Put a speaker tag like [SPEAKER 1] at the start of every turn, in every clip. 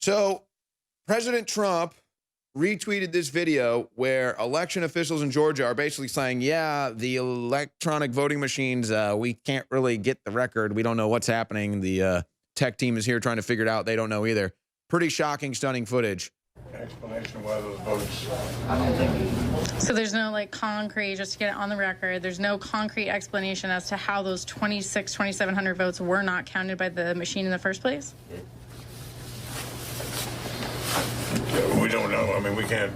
[SPEAKER 1] So President Trump retweeted this video where election officials in Georgia are basically saying, yeah, the electronic voting machines, we can't really get the record. We don't know what's happening. The tech team is here trying to figure it out. They don't know either. Pretty shocking, stunning footage.
[SPEAKER 2] Explanation why those votes.
[SPEAKER 3] I don't think.
[SPEAKER 4] So there's no like concrete, just to get it on the record, there's no concrete explanation as to how those 2,700 votes were not counted by the machine in the first place?
[SPEAKER 2] We don't know. I mean, we can't.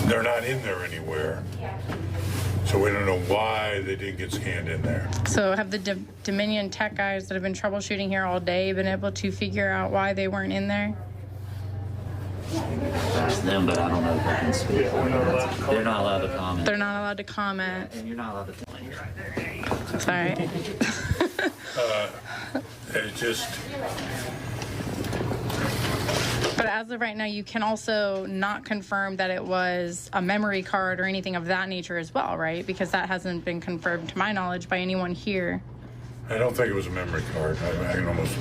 [SPEAKER 2] They're not in there anywhere. So we don't know why they didn't get scanned in there.
[SPEAKER 4] So have the Dominion tech guys that have been troubleshooting here all day been able to figure out why they weren't in there?
[SPEAKER 3] Ask them, but I don't know if I can speak for them. They're not allowed to comment.
[SPEAKER 4] They're not allowed to comment.
[SPEAKER 3] And you're not allowed to tell me.
[SPEAKER 4] It's all right.
[SPEAKER 2] It's just.
[SPEAKER 4] But as of right now, you can also not confirm that it was a memory card or anything of that nature as well, right? Because that hasn't been confirmed, to my knowledge, by anyone here.
[SPEAKER 2] I don't think it was a memory card. I can almost.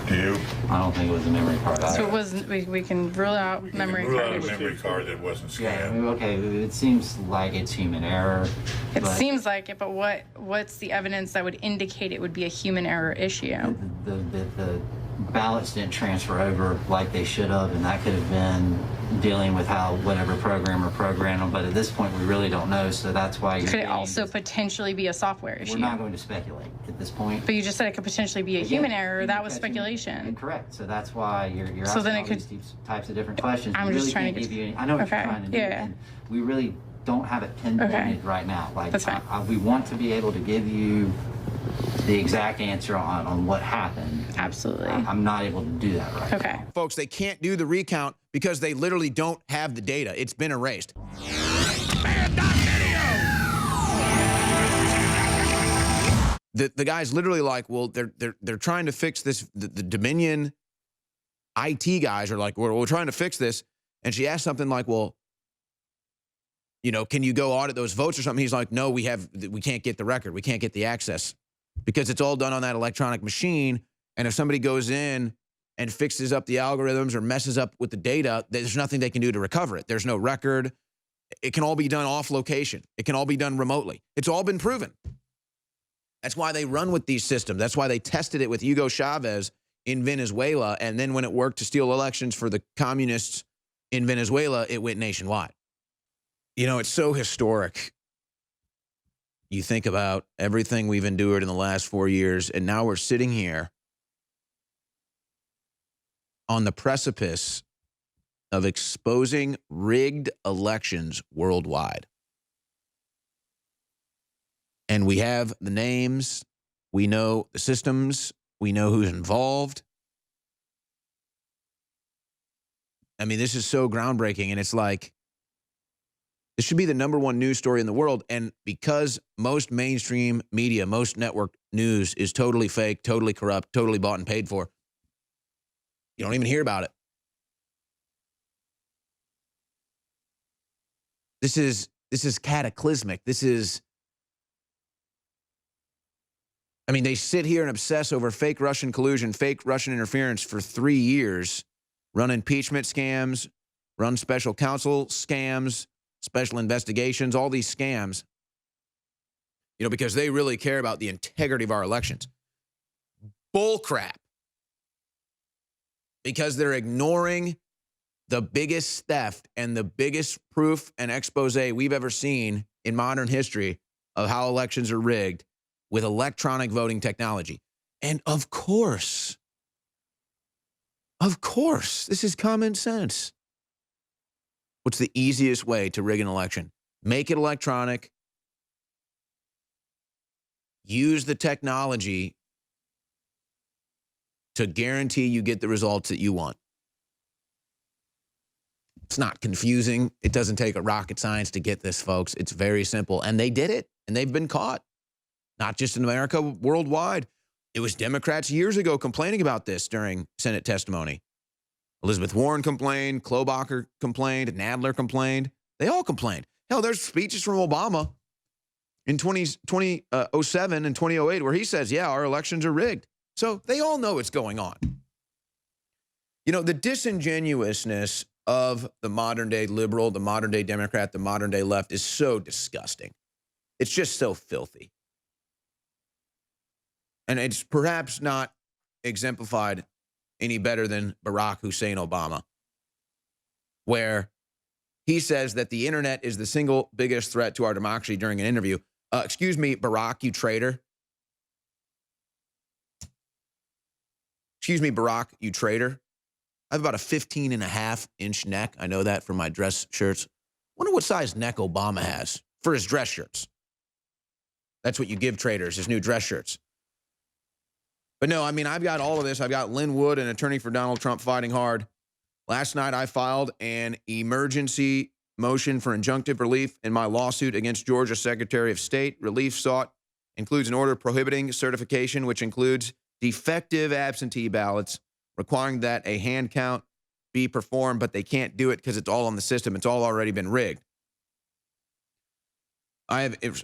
[SPEAKER 2] Do you?
[SPEAKER 3] I don't think it was a memory card.
[SPEAKER 4] So it wasn't. We can rule out memory
[SPEAKER 2] rule
[SPEAKER 4] card.
[SPEAKER 2] out a memory card that wasn't
[SPEAKER 3] Yeah,
[SPEAKER 2] scanned.
[SPEAKER 3] okay, it seems like it's human error.
[SPEAKER 4] It seems like it, but what's the evidence that would indicate it would be a human error issue?
[SPEAKER 3] The ballots didn't transfer over like they should have, and that could have been dealing with how whatever programmer programmed them. But at this point, we really don't know, so that's why.
[SPEAKER 4] Could it also potentially be a software issue?
[SPEAKER 3] We're not going to speculate at this point.
[SPEAKER 4] But you just said it could potentially be a human error. That was speculation.
[SPEAKER 3] Correct. So that's why you're
[SPEAKER 4] So
[SPEAKER 3] asking
[SPEAKER 4] then it
[SPEAKER 3] all
[SPEAKER 4] could-
[SPEAKER 3] these types of different questions.
[SPEAKER 4] I'm
[SPEAKER 3] We
[SPEAKER 4] just
[SPEAKER 3] really
[SPEAKER 4] trying
[SPEAKER 3] can't
[SPEAKER 4] to
[SPEAKER 3] give
[SPEAKER 4] get-
[SPEAKER 3] you any. I know what
[SPEAKER 4] Okay,
[SPEAKER 3] you're trying to do,
[SPEAKER 4] yeah.
[SPEAKER 3] and we really don't have it pinpointed
[SPEAKER 4] Okay.
[SPEAKER 3] right now. Like
[SPEAKER 4] That's fine.
[SPEAKER 3] we want to be able to give you the exact answer on what happened.
[SPEAKER 4] Absolutely.
[SPEAKER 3] I'm not able to do that right now.
[SPEAKER 4] Okay.
[SPEAKER 1] Folks, they can't do the recount because they literally don't have the data. It's been erased. The guy's literally like, well, they're trying to fix this. The Dominion IT guys are like, we're trying to fix this. And she asked something like, well, you know, can you go audit those votes or something? He's like, no, we can't get the record. We can't get the access because it's all done on that electronic machine. And if somebody goes in and fixes up the algorithms or messes up with the data, there's nothing they can do to recover it. There's no record. It can all be done off location. It can all be done remotely. It's all been proven. That's why they run with these systems. That's why they tested it with Hugo Chavez in Venezuela. And then when it worked to steal elections for the communists in Venezuela, it went nationwide. You know, it's so historic. You think about everything we've endured in the last 4 years, and now we're sitting here on the precipice of exposing rigged elections worldwide. And we have the names, we know the systems, we know who's involved. I mean, this is so groundbreaking, and it's like, this should be the #1 news story in the world. And because most mainstream media, most network news is totally fake, totally corrupt, totally bought and paid for, you don't even hear about it. This is cataclysmic. I mean, they sit here and obsess over fake Russian collusion, fake Russian interference for 3 years, run impeachment scams, run special counsel scams, special investigations, all these scams, you know, because they really care about the integrity of our elections. Bull crap. Because they're ignoring the biggest theft and the biggest proof and expose we've ever seen in modern history of how elections are rigged with electronic voting technology. And of course, this is common sense. What's the easiest way to rig an election? Make it electronic. Use the technology to guarantee you get the results that you want. It's not confusing. It doesn't take a rocket science to get this, folks. It's very simple. And they did it, and they've been caught. Not just in America, worldwide. It was Democrats years ago complaining about this during Senate testimony. Elizabeth Warren complained, Klobuchar complained, Nadler complained. They all complained. Hell, there's speeches from Obama in 2007 and 2008 where he says, yeah, our elections are rigged. So they all know what's going on. You know, the disingenuousness of the modern day liberal, the modern day Democrat, the modern day left is so disgusting. It's just so filthy. And it's perhaps not exemplified any better than Barack Hussein Obama, where he says that the internet is the single biggest threat to our democracy during an interview. Excuse me, Barack, you traitor. Excuse me, Barack, you traitor. I have about a 15.5-inch neck. I know that from my dress shirts. Wonder what size neck Obama has for his dress shirts. That's what you give traitors, his new dress shirts. But no, I mean, I've got all of this. I've got Lynn Wood, an attorney for Donald Trump, fighting hard. Last night, I filed an emergency motion for injunctive relief in my lawsuit against Georgia Secretary of State. Relief sought includes an order prohibiting certification, which includes defective absentee ballots, requiring that a hand count be performed, but they can't do it because it's all on the system. It's all already been rigged.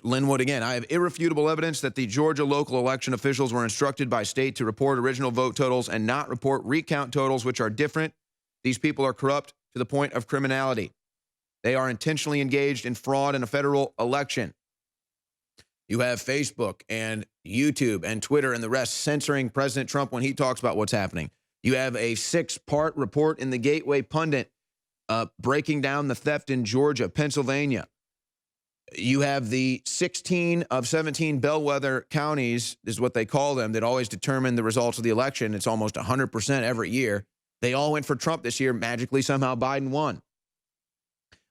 [SPEAKER 1] Lynn Wood again. I have irrefutable evidence that the Georgia local election officials were instructed by state to report original vote totals and not report recount totals, which are different. These people are corrupt to the point of criminality. They are intentionally engaged in fraud in a federal election. You have Facebook and YouTube and Twitter and the rest censoring President Trump when he talks about what's happening. You have a 6-part report in the Gateway Pundit breaking down the theft in Georgia, Pennsylvania. You have the 16 of 17 bellwether counties, is what they call them, that always determine the results of the election. It's almost 100% every year. They all went for Trump this year. Magically, somehow Biden won.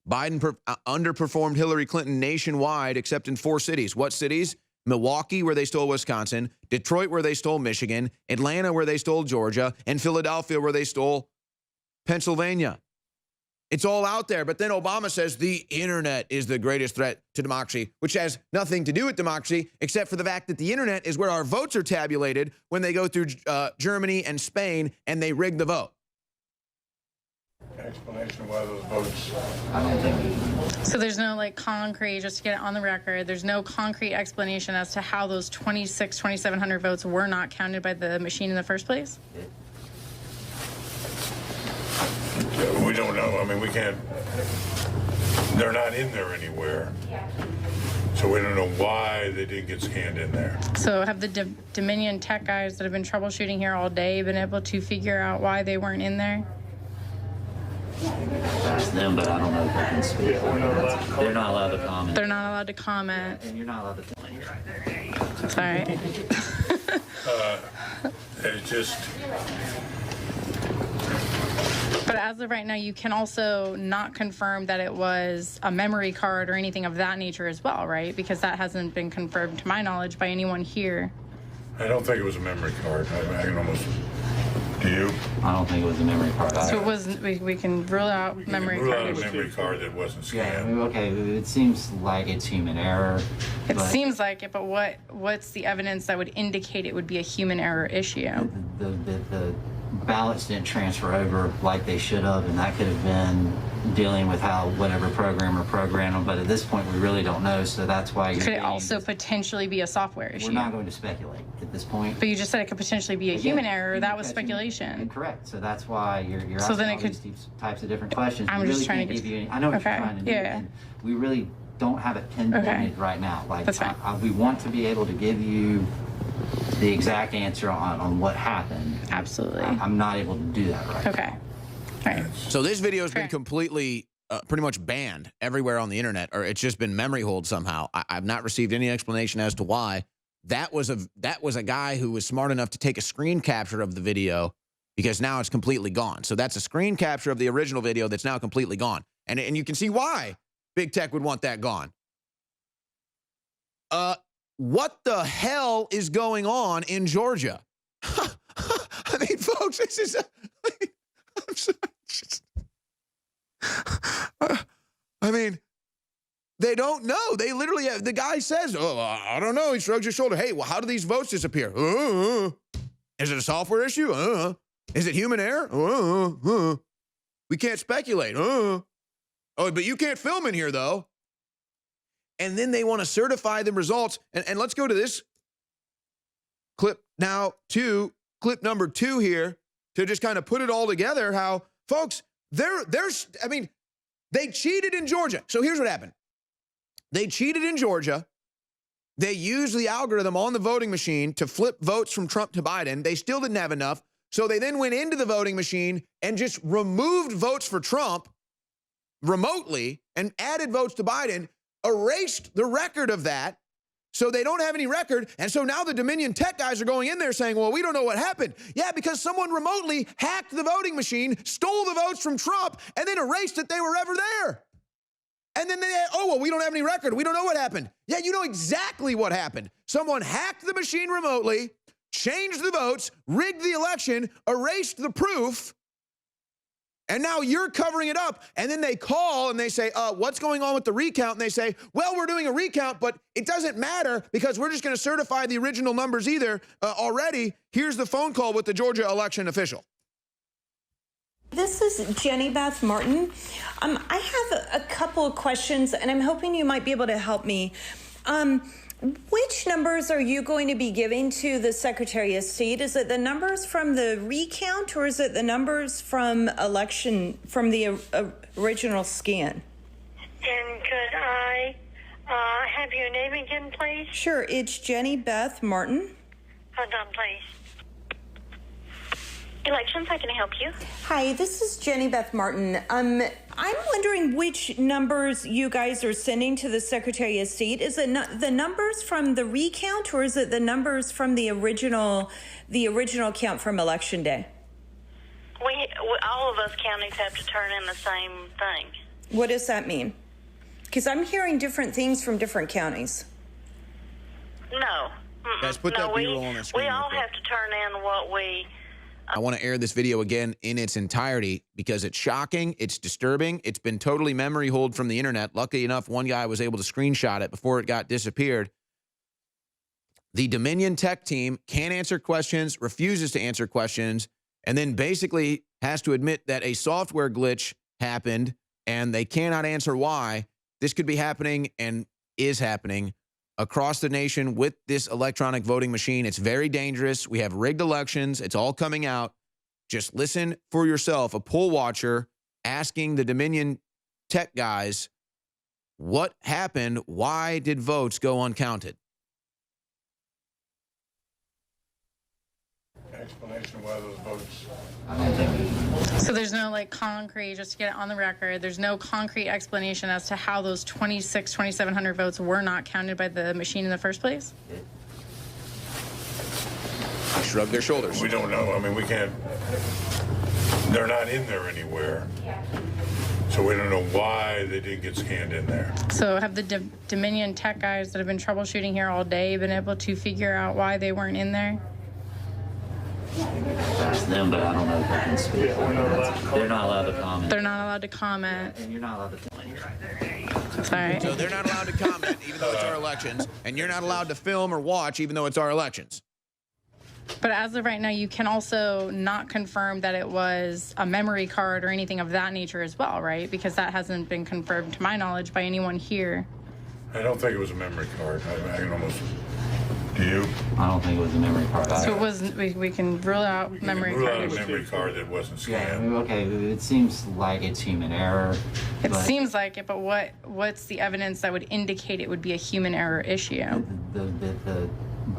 [SPEAKER 1] Biden underperformed Hillary Clinton nationwide, except in 4 cities. What cities? Milwaukee, where they stole Wisconsin, Detroit, where they stole Michigan, Atlanta, where they stole Georgia, and Philadelphia, where they stole Pennsylvania. It's all out there. But then Obama says the internet is the greatest threat to democracy, which has nothing to do with democracy, except for the fact that the internet is where our votes are tabulated when they go through Germany and Spain and they rig the vote.
[SPEAKER 2] Explanation why those votes.
[SPEAKER 3] I don't think.
[SPEAKER 4] So there's no like concrete, just to get it on the record, there's no concrete explanation as to how those 2,700 votes were not counted by the machine in the first place?
[SPEAKER 2] We don't know. I mean, we can't. They're not in there anywhere. So we don't know why they didn't get scanned in there.
[SPEAKER 4] So have the Dominion tech guys that have been troubleshooting here all day been able to figure out why they weren't in there?
[SPEAKER 3] Ask them, but I don't know if they can speak. They're not allowed to comment.
[SPEAKER 4] They're not allowed to comment.
[SPEAKER 3] And you're not allowed to tell me.
[SPEAKER 4] It's all right.
[SPEAKER 2] It's just.
[SPEAKER 4] But as of right now, you can also not confirm that it was a memory card or anything of that nature as well, right? Because that hasn't been confirmed, to my knowledge, by anyone here.
[SPEAKER 2] I don't think it was a memory card. I can almost. Do you?
[SPEAKER 3] I don't think it was a memory card.
[SPEAKER 4] So it wasn't. We can rule out memory
[SPEAKER 2] Rule out
[SPEAKER 4] card.
[SPEAKER 2] a memory card that wasn't
[SPEAKER 3] Yeah,
[SPEAKER 2] scanned.
[SPEAKER 3] okay, it seems like it's human error.
[SPEAKER 4] It
[SPEAKER 3] but
[SPEAKER 4] seems like it, but what's the evidence that would indicate it would be a human error issue?
[SPEAKER 3] the ballots didn't transfer over like they should have, and that could have been dealing with how whatever programmer programmed them. But at this point, we really don't know, so that's why you're
[SPEAKER 4] Could it
[SPEAKER 3] getting
[SPEAKER 4] also
[SPEAKER 3] this-
[SPEAKER 4] potentially be a software issue?
[SPEAKER 3] We're not going to speculate at this point.
[SPEAKER 4] But you just said it could potentially be a human error. That was
[SPEAKER 3] Because you-
[SPEAKER 4] speculation.
[SPEAKER 3] Correct. So that's why you're
[SPEAKER 4] So
[SPEAKER 3] asking
[SPEAKER 4] then it
[SPEAKER 3] all
[SPEAKER 4] could-
[SPEAKER 3] these types of different questions.
[SPEAKER 4] I'm
[SPEAKER 3] We
[SPEAKER 4] just
[SPEAKER 3] really
[SPEAKER 4] trying
[SPEAKER 3] can't
[SPEAKER 4] to get-
[SPEAKER 3] give you any. I know what
[SPEAKER 4] Okay,
[SPEAKER 3] you're trying to do.
[SPEAKER 4] yeah.
[SPEAKER 3] And we really don't have it pinpointed right now. Like
[SPEAKER 4] That's fine.
[SPEAKER 3] we want to be able to give you the exact answer on what happened.
[SPEAKER 4] Absolutely.
[SPEAKER 3] I'm not able to do that right now.
[SPEAKER 4] Okay. All right.
[SPEAKER 1] So this video has been
[SPEAKER 4] Okay.
[SPEAKER 1] completely, pretty much banned everywhere on the internet, or it's just been memory hold somehow. I've not received any explanation as to why. That was a guy who was smart enough to take a screen capture of the video, because now it's completely gone. So that's a screen capture of the original video that's now completely gone. And you can see why big tech would want that gone. What the hell is going on in Georgia? I mean, folks, this is. I'm sorry. I mean, they don't know. They literally have, the guy says, "Oh, I don't know." He shrugs his shoulder. Hey, well, how do these votes disappear? Is it a software issue? Is it human error? We can't speculate. Oh, but you can't film in here, though. And then they want to certify the results. And let's go to this clip now, clip number 2 here, to just kind of put it all together. How, folks, I mean, they cheated in Georgia. So here's what happened. They cheated in Georgia. They used the algorithm on the voting machine to flip votes from Trump to Biden. They still didn't have enough. So they then went into the voting machine and just removed votes for Trump remotely and added votes to Biden, erased the record of that. So they don't have any record. And so now the Dominion tech guys are going in there saying, well, we don't know what happened. Yeah, because someone remotely hacked the voting machine, stole the votes from Trump, and then erased that they were ever there. And then oh, well, we don't have any record. We don't know what happened. Yeah, you know exactly what happened. Someone hacked the machine remotely, changed the votes, rigged the election, erased the proof, and now you're covering it up. And then they call and they say, what's going on with the recount? And they say, well, we're doing a recount, but it doesn't matter because we're just going to certify the original numbers already. Here's the phone call with the Georgia election official.
[SPEAKER 5] This is Jenny Beth Martin. I have a couple of questions, and I'm hoping you might be able to help me. Which numbers are you going to be giving to the Secretary of State? Is it the numbers from the recount, or is it the numbers from the original scan?
[SPEAKER 6] And could I have your name again, please?
[SPEAKER 5] Sure, it's Jenny Beth Martin.
[SPEAKER 6] Hold on, please. Elections, how can I help you?
[SPEAKER 5] Hi, this is Jenny Beth Martin. I'm wondering which numbers you guys are sending to the Secretary of State. Is it the numbers from the recount, or is it the numbers from the original count from Election Day?
[SPEAKER 6] We all of us counties have to turn in the same thing.
[SPEAKER 5] What does that mean? Because I'm hearing different things from different counties.
[SPEAKER 6] No.
[SPEAKER 1] Guys, put that B-roll on the screen.
[SPEAKER 6] We all have to turn in what we...
[SPEAKER 1] I want to air this video again in its entirety because it's shocking, it's disturbing, it's been totally memory holed from the internet. Luckily enough, one guy was able to screenshot it before it got disappeared. The Dominion tech team can't answer questions, refuses to answer questions, and then basically has to admit that a software glitch happened and they cannot answer why. This could be happening and is happening across the nation with this electronic voting machine. It's very dangerous. We have rigged elections. It's all coming out. Just listen for yourself, a poll watcher asking the Dominion tech guys, what happened? Why did votes go uncounted?
[SPEAKER 2] Explanation why those votes.
[SPEAKER 4] So there's no like concrete, just to get it on the record, there's no concrete explanation as to how those 2,700 votes were not counted by the machine in the first place?
[SPEAKER 1] They shrug their shoulders.
[SPEAKER 2] We don't know. I mean, we can't. They're not in there anywhere. So we don't know why they didn't get scanned in there.
[SPEAKER 4] So have the Dominion tech guys that have been troubleshooting here all day been able to figure out why they weren't in there?
[SPEAKER 3] That's them, but I don't know if they can speak for you. They're not allowed to comment.
[SPEAKER 4] They're not allowed to comment.
[SPEAKER 3] And you're not allowed to tell me right there.
[SPEAKER 4] Sorry.
[SPEAKER 1] So they're not allowed to comment even though it's our elections, and you're not allowed to film or watch even though it's our elections.
[SPEAKER 4] But as of right now, you can also not confirm that it was a memory card or anything of that nature as well, right? Because that hasn't been confirmed to my knowledge by anyone here.
[SPEAKER 2] I don't think it was a memory card. I can almost. Do you?
[SPEAKER 3] I don't think it was a memory card.
[SPEAKER 4] So it was, we can rule out memory
[SPEAKER 2] Rule out a
[SPEAKER 4] cards.
[SPEAKER 2] memory card that wasn't
[SPEAKER 3] Yeah,
[SPEAKER 2] scanned.
[SPEAKER 3] okay, it seems like it's human error.
[SPEAKER 4] It
[SPEAKER 3] but
[SPEAKER 4] seems like it, but what's the evidence that would indicate it would be a human error issue?
[SPEAKER 3] the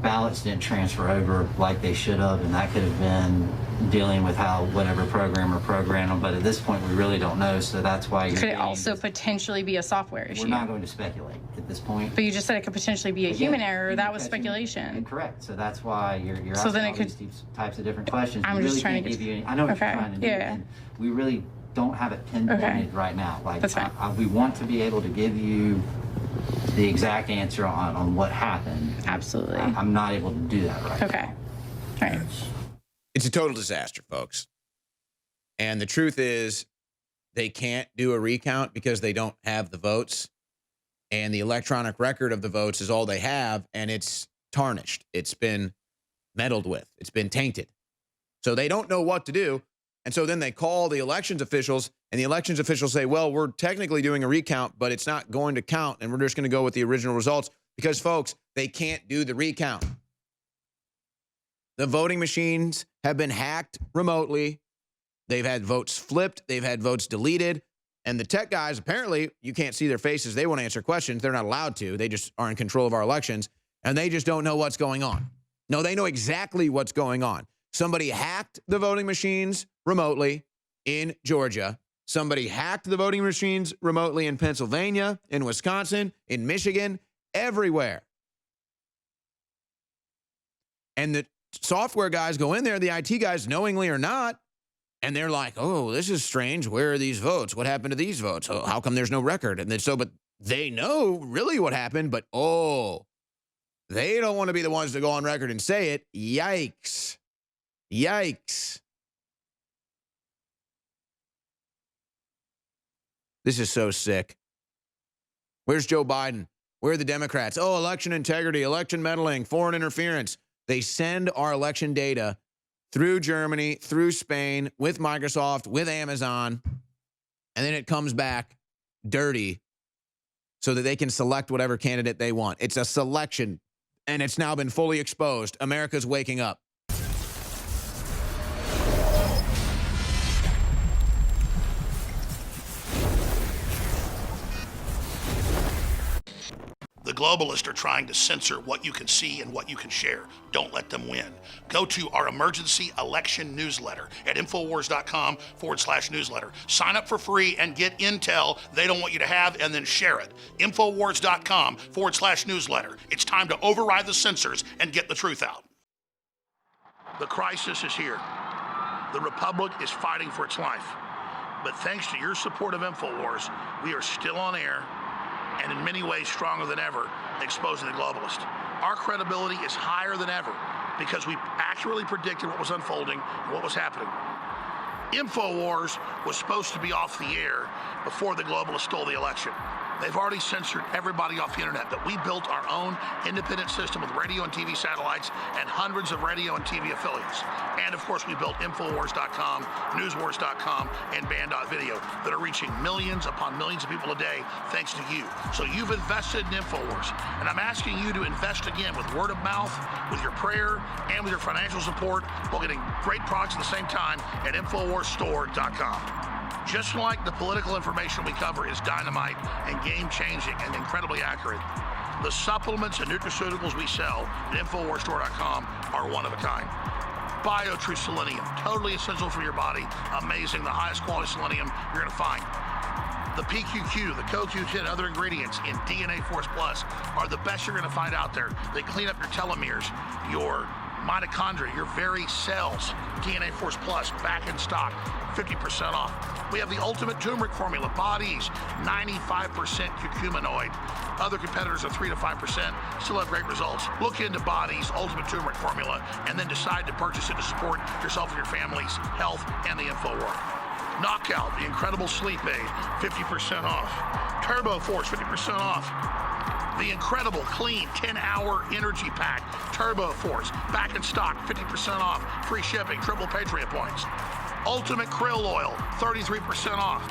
[SPEAKER 3] ballots didn't transfer over like they should have, and that could have been dealing with how whatever programmer programmed them, but at this point we really don't know, so that's why you're
[SPEAKER 4] Could it
[SPEAKER 3] getting
[SPEAKER 4] also
[SPEAKER 3] this-
[SPEAKER 4] potentially be a software issue?
[SPEAKER 3] We're not going to speculate at this point.
[SPEAKER 4] But you just said it could potentially be a human error. That was
[SPEAKER 3] Catching-
[SPEAKER 4] speculation.
[SPEAKER 3] Correct. So that's why you're
[SPEAKER 4] So
[SPEAKER 3] asking
[SPEAKER 4] then it
[SPEAKER 3] all
[SPEAKER 4] could-
[SPEAKER 3] these types of different questions.
[SPEAKER 4] I'm
[SPEAKER 3] We
[SPEAKER 4] just
[SPEAKER 3] really
[SPEAKER 4] trying to
[SPEAKER 3] can't
[SPEAKER 4] get-
[SPEAKER 3] give you any, I know what
[SPEAKER 4] Okay,
[SPEAKER 3] you're trying to do.
[SPEAKER 4] yeah.
[SPEAKER 3] And we really don't have it pinpointed
[SPEAKER 4] Okay.
[SPEAKER 3] right now. Like
[SPEAKER 4] That's fine.
[SPEAKER 3] we want to be able to give you the exact answer on what happened.
[SPEAKER 4] Absolutely.
[SPEAKER 3] I'm not able to do that right
[SPEAKER 4] Okay.
[SPEAKER 3] now.
[SPEAKER 4] All right.
[SPEAKER 1] It's a total disaster, folks. And the truth is, they can't do a recount because they don't have the votes. And the electronic record of the votes is all they have, and it's tarnished. It's been meddled with. It's been tainted. So they don't know what to do. And so then they call the elections officials, and the elections officials say, well, we're technically doing a recount, but it's not going to count, and we're just going to go with the original results because, folks, they can't do the recount. The voting machines have been hacked remotely. They've had votes flipped. They've had votes deleted. And the tech guys, apparently, you can't see their faces. They won't answer questions. They're not allowed to. They just are in control of our elections. And they just don't know what's going on. No, they know exactly what's going on. Somebody hacked the voting machines remotely in Georgia. Somebody hacked the voting machines remotely in Pennsylvania, in Wisconsin, in Michigan, everywhere. And the software guys go in there, the IT guys, knowingly or not, and they're like, oh, this is strange. Where are these votes? What happened to these votes? Oh, how come there's no record? And then but they know really what happened, but they don't want to be the ones to go on record and say it. Yikes. Yikes. This is so sick. Where's Joe Biden? Where are the Democrats? Oh, election integrity, election meddling, foreign interference. They send our election data through Germany, through Spain, with Microsoft, with Amazon, and then it comes back dirty so that they can select whatever candidate they want. It's a selection, and it's now been fully exposed. America's waking up.
[SPEAKER 7] The globalists are trying to censor what you can see and what you can share. Don't let them win. Go to our emergency election newsletter at Infowars.com/newsletter. Sign up for free and get intel they don't want you to have, and then share it. Infowars.com/newsletter. It's time to override the censors and get the truth out. The crisis is here. The Republic is fighting for its life. But thanks to your support of Infowars, we are still on air, and in many ways stronger than ever, exposing the globalist. Our credibility is higher than ever because we accurately predicted what was unfolding and what was happening. Infowars was supposed to be off the air before the globalists stole the election. They've already censored everybody off the internet, but we built our own independent system with radio and TV satellites and hundreds of radio and TV affiliates. And of course, we built Infowars.com, Newswars.com, and Band.video that are reaching millions upon millions of people a day thanks to you. So you've invested in Infowars, and I'm asking you to invest again with word of mouth, with your prayer, and with your financial support while getting great products at the same time at InfoWarsStore.com. Just like the political information we cover is dynamite and game-changing and incredibly accurate, the supplements and nutraceuticals we sell at InfoWarsStore.com are one of a kind. BioTrue Selenium, totally essential for your body, amazing, the highest quality selenium you're going to find. The PQQ, the CoQ10, and other ingredients in DNA Force Plus are the best you're going to find out there. They clean up your telomeres, your mitochondria, your very cells. DNA Force Plus, back in stock, 50% off. We have the ultimate turmeric formula, Bodies, 95% curcuminoid. Other competitors are 3 to 5%, still have great results. Look into Bodies, ultimate turmeric formula, and then decide to purchase it to support yourself and your family's health and the InfoWar. Knockout, the incredible sleep aid, 50% off. Turbo Force, 50% off. The incredible clean 10-hour energy pack, Turbo Force, back in stock, 50% off, free shipping, triple Patriot points. Ultimate Krill Oil, 33% off.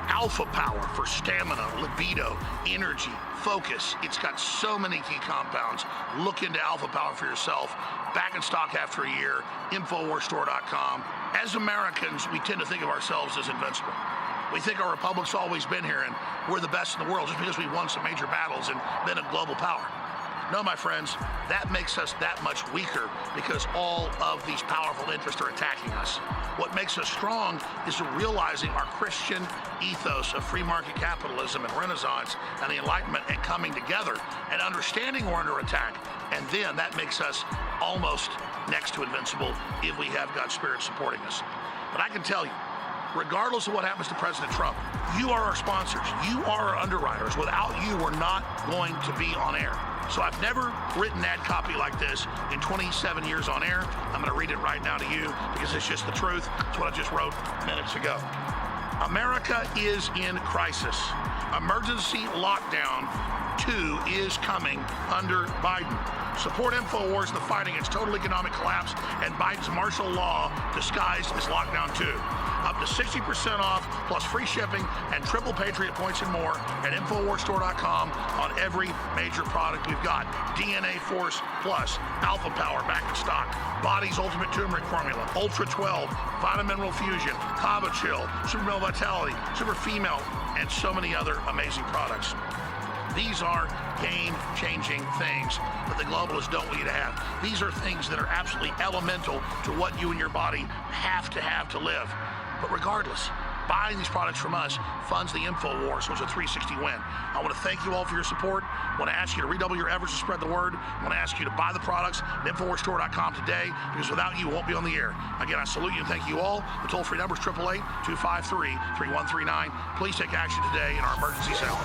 [SPEAKER 7] Alpha Power for stamina, libido, energy, focus. It's got so many key compounds. Look into Alpha Power for yourself. Back in stock after a year, InfoWarsStore.com. As Americans, we tend to think of ourselves as invincible. We think our republic's always been here and we're the best in the world just because we won some major battles and been a global power. No, my friends, that makes us that much weaker because all of these powerful interests are attacking us. What makes us strong is realizing our Christian ethos of free market capitalism and Renaissance and the Enlightenment and coming together and understanding we're under attack. And then that makes us almost next to invincible if we have God's Spirit supporting us. But I can tell you, regardless of what happens to President Trump, you are our sponsors. You are our underwriters. Without you, we're not going to be on air. So I've never written an ad copy like this in 27 years on air. I'm going to read it right now to you because it's just the truth. It's what I just wrote minutes ago. America is in crisis. Emergency lockdown 2 is coming under Biden. Support InfoWars in the fight against total economic collapse and Biden's martial law disguised as lockdown 2. Up to 60% off, plus free shipping and triple Patriot points and more at InfoWarsStore.com on every major product we've got. DNA Force Plus, Alpha Power back in stock, Body's Ultimate Turmeric Formula, Ultra 12, Vitamin Mineral Fusion, Kava Chill, Super Male Vitality, Super Female, and so many other amazing products. These are game-changing things that the globalists don't want you to have. These are things that are absolutely elemental to what you and your body have to live. But regardless, buying these products from us funds the InfoWars, so it's a 360 win. I want to thank you all for your support. I want to ask you to redouble your efforts to spread the word. I want to ask you to buy the products at InfoWarsStore.com today, because without you, we won't be on the air. Again, I salute you and thank you all. The toll-free number is 888-253-3139. Please take action today in our emergency cell.